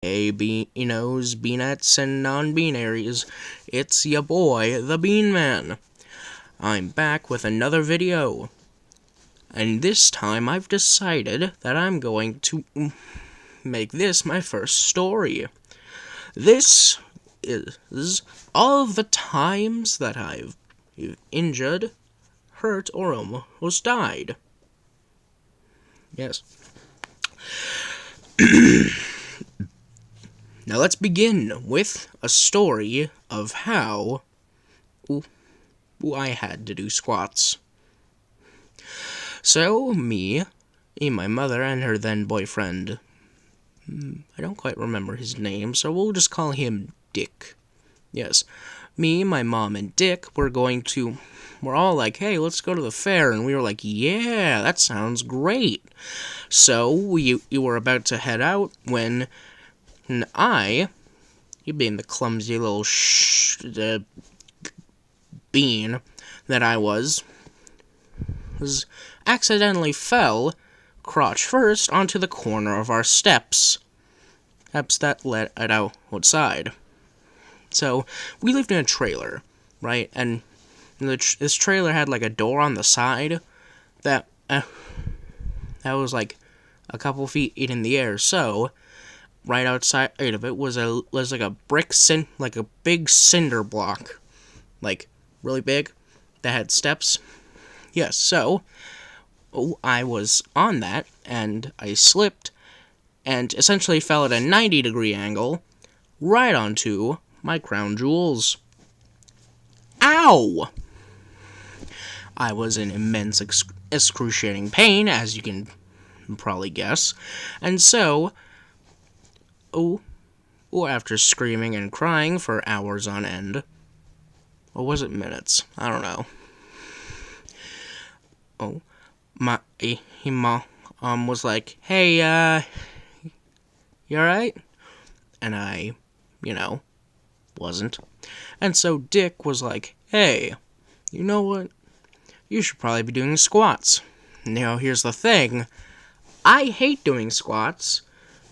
Beanos, Beanettes, and non-binaries. It's ya boy, the Bean Man. I'm back with another video. And this time I've decided that I'm going to make this my first story. This is all of the times that I've injured, hurt, or almost died. Yes. Now let's begin with a story of how I had to do squats. So, me, my mother, and her then boyfriend, I don't quite remember his name, so we'll just call him Dick. Yes, me, my mom, and Dick we're all like, hey, let's go to the fair, and we were like, yeah, that sounds great. So, we were about to head out when you being the clumsy little bean that I was accidentally fell, crotch first, onto the corner of our steps that led outside. So, we lived in a trailer, right? And this trailer had like a door on the side that was like a couple feet in the air. So, right outside of it was like a like a big cinder block, like really big, that had steps. Yes, so I was on that and I slipped and essentially fell at a 90-degree angle right onto my crown jewels. Ow! I was in immense excruciating pain, as you can probably guess, and so after screaming and crying for hours on end, or was it minutes? I don't know. My mom was like, hey, you alright? And I, wasn't. And so Dick was like, hey, you know what? You should probably be doing squats. Now, here's the thing. I hate doing squats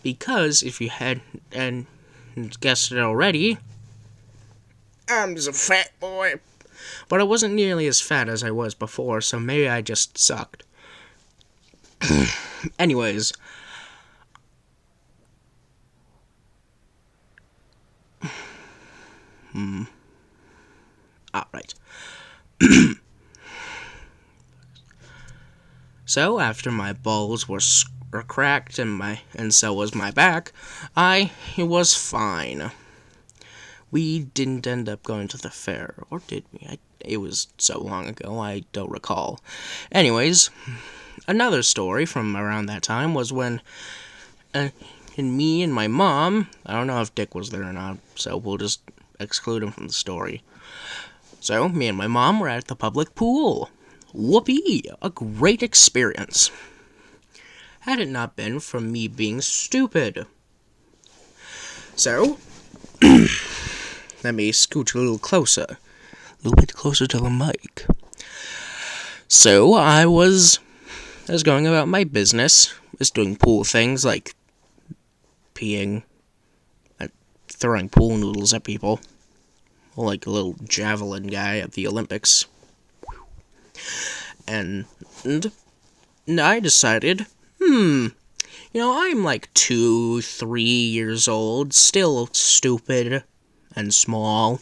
because if you hadn't guessed it already, I'm just a fat boy. But I wasn't nearly as fat as I was before, so maybe I just sucked. Anyways. Alright. So, after my balls were cracked and so was my back, I was fine. We didn't end up going to the fair, or did we? It was so long ago, I don't recall. Anyways, another story from around that time was when me and my mom, I don't know if Dick was there or not, so we'll just exclude him from the story. So, me and my mom were at the public pool. Whoopee! A great experience. Had it not been for me being stupid. So, let me scooch a little bit closer to the mic. So, I was going about my business, was doing pool things like peeing and throwing pool noodles at people, like a little javelin guy at the Olympics. And I decided, I'm like 2-3 years old, still stupid and small,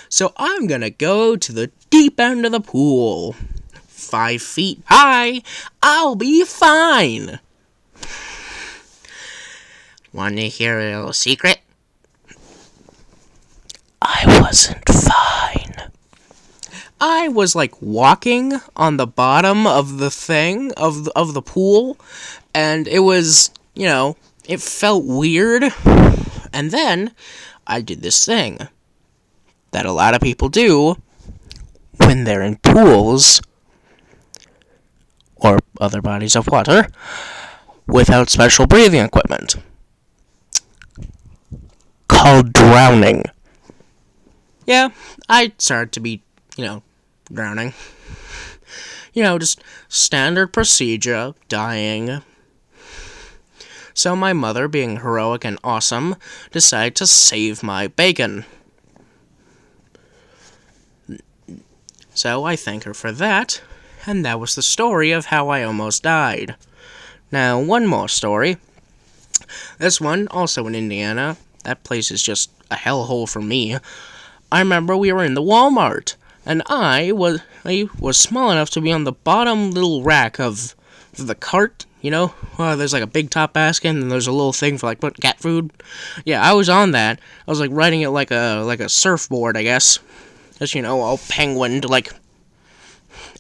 so I'm gonna go to the deep end of the pool. 5 feet high, I'll be fine. Wanna hear a little secret? I wasn't fine. I was like walking on the bottom of the thing, of the pool, and it was, it felt weird. And then I did this thing that a lot of people do when they're in pools or other bodies of water without special breathing equipment, called drowning. Yeah, I started to be, drowning. Just standard procedure, dying. So my mother, being heroic and awesome, decided to save my bacon. So I thank her for that, and that was the story of how I almost died. Now, one more story. This one, also in Indiana. That place is just a hellhole for me. I remember we were in the Walmart, and I was small enough to be on the bottom little rack of the cart, there's like a big top basket, and then there's a little thing for like put cat food. Yeah, I was on that. I was like riding it like a surfboard, I guess. Just all penguined, like.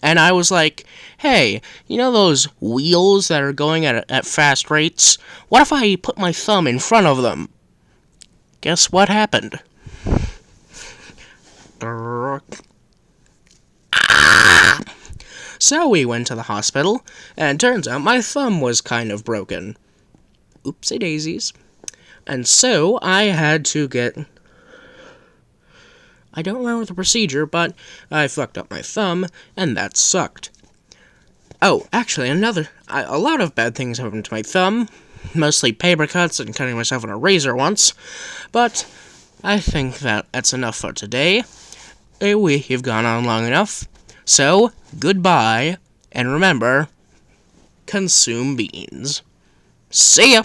And I was like, hey, those wheels that are going at fast rates? What if I put my thumb in front of them? Guess what happened? So we went to the hospital, and turns out my thumb was kind of broken. Oopsie daisies. And so I had to get... I don't remember the procedure, but I fucked up my thumb, and that sucked. Oh, actually, a lot of bad things happened to my thumb. Mostly paper cuts and cutting myself with a razor once. But I think that's enough for today. We've gone on long enough. So, goodbye, and remember, consume beans. See ya!